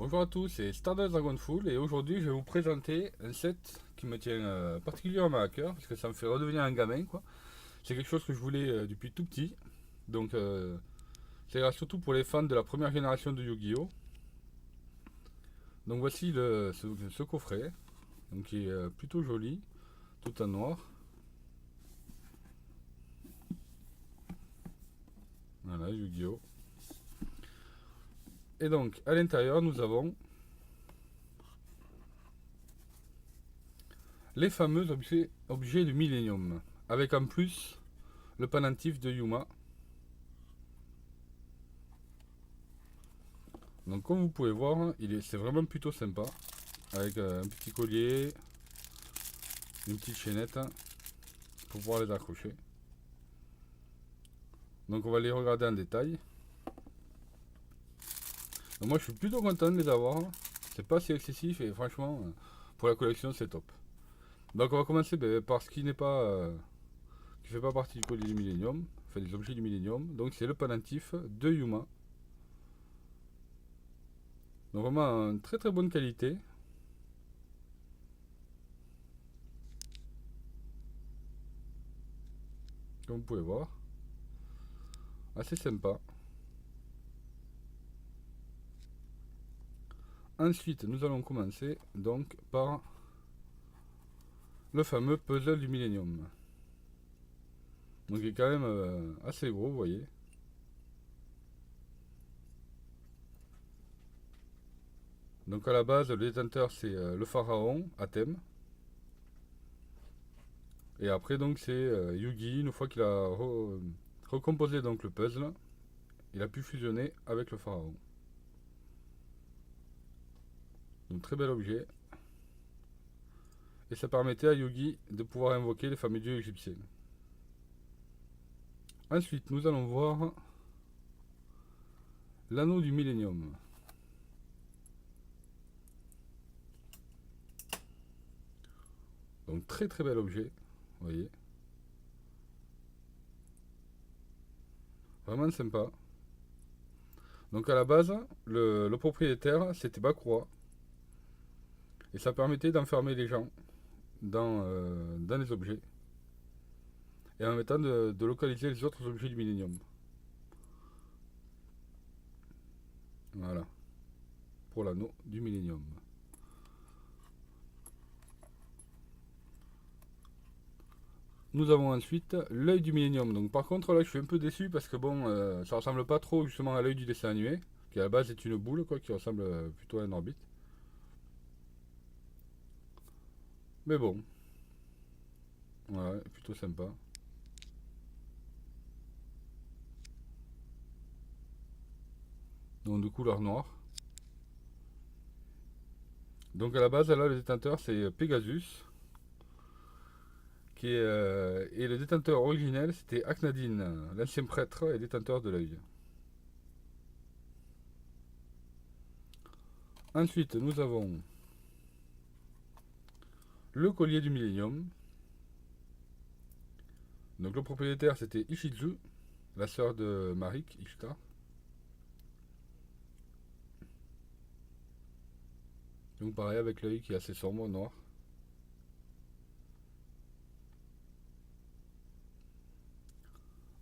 Bonjour à tous, c'est Stardust Dragonfall et aujourd'hui je vais vous présenter un set qui me tient particulièrement à cœur parce que ça me fait redevenir un gamin quoi. C'est quelque chose que je voulais depuis tout petit, donc c'est surtout pour les fans de la première génération de Yu-Gi-Oh! Donc voici ce coffret, donc qui est plutôt joli, tout en noir. Voilà, Yu-Gi-Oh! Et donc à l'intérieur nous avons les fameux objets du Millennium, avec en plus le pendentif de Yuma. Donc comme vous pouvez voir, c'est vraiment plutôt sympa. Avec un petit collier, une petite chaînette pour pouvoir les accrocher. Donc on va les regarder en détail. Donc moi je suis plutôt content de les avoir. C'est pas si excessif et franchement pour la collection c'est top. Donc on va commencer par ce qui n'est pas qui fait pas partie du collier du Millennium, enfin des objets du Millennium. Donc c'est le pendentif de Yuma. Donc vraiment en très très bonne qualité. Comme vous pouvez voir. Assez sympa. Ensuite nous allons commencer donc par le fameux puzzle du Millennium. Donc il est quand même assez gros, vous voyez. Donc à la base, le détenteur c'est le pharaon à thème. Et après donc c'est Yugi, une fois qu'il a recomposé donc le puzzle, il a pu fusionner avec le pharaon. Donc très bel objet. Et ça permettait à Yugi de pouvoir invoquer les fameux dieux égyptiens. Ensuite, nous allons voir l'anneau du Millennium. Donc très très bel objet, vous voyez. Vraiment sympa. Donc à la base, le propriétaire c'était Bakura. Et ça permettait d'enfermer les gens dans les objets. Et en mettant de localiser les autres objets du Millennium. Voilà, pour l'anneau du Millennium. Nous avons ensuite l'œil du Millennium. Donc par contre là je suis un peu déçu parce que bon, ça ressemble pas trop justement à l'œil du dessin animé, qui à la base est une boule quoi, qui ressemble plutôt à une orbite. Mais bon, voilà, plutôt sympa. Donc de couleur noire. Donc à la base là le détenteur c'est Pegasus. Et le détenteur originel c'était Akhnadin, l'ancien prêtre et détenteur de l'œil. Ensuite nous avons le collier du Millennium. Donc le propriétaire c'était Ishizu, la sœur de Marik, Ishtar. Donc pareil avec l'œil qui est assez sombre, noir.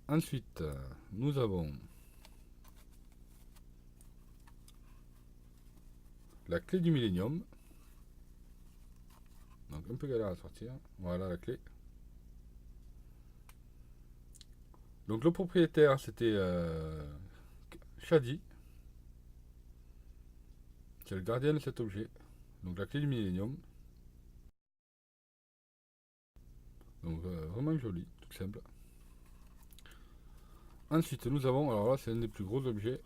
Ensuite, nous avons la clé du Millennium. Donc un peu galère à sortir. Voilà la clé. Donc le propriétaire c'était Shadi. C'est le gardien de cet objet. Donc la clé du Millennium. Donc vraiment joli, tout simple. Ensuite nous avons, alors là c'est un des plus gros objets.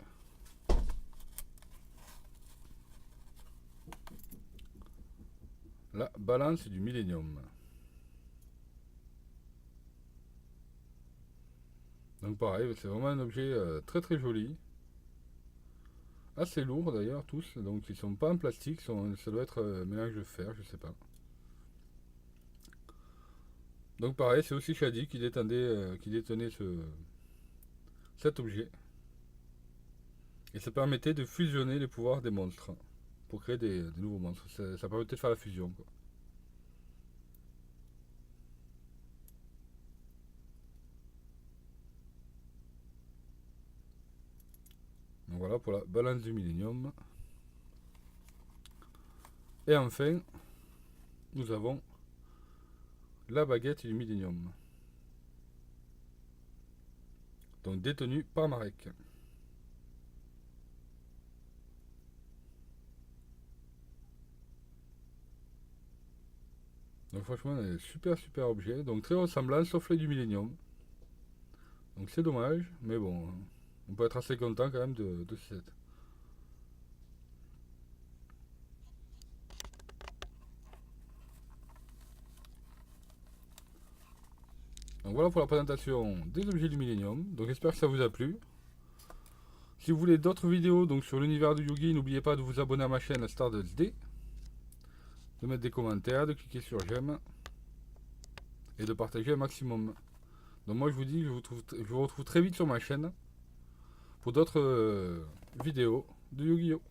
La balance du Millennium. Donc pareil, c'est vraiment un objet très très joli. Assez lourd d'ailleurs tous, donc ils sont pas en plastique, ça doit être un mélange de fer, je sais pas. Donc pareil, c'est aussi Shadi qui détenait cet objet. Et ça permettait de fusionner les pouvoirs des monstres. pour créer des nouveaux monstres. Ça permettait de faire la fusion, quoi. Donc voilà pour la balance du millénium. Et enfin, nous avons la baguette du millénium. Donc détenue par Marek. Donc franchement, un super objet. Donc très ressemblant, sauf les du millénium. Donc c'est dommage, mais bon, on peut être assez content quand même de ce set. Donc voilà pour la présentation des objets du Millennium. Donc j'espère que ça vous a plu. Si vous voulez d'autres vidéos donc sur l'univers de Yugi, n'oubliez pas de vous abonner à ma chaîne Stardust D, de mettre des commentaires, de cliquer sur j'aime et de partager un maximum. Donc moi je vous dis, je vous retrouve très vite sur ma chaîne pour d'autres vidéos de Yu-Gi-Oh!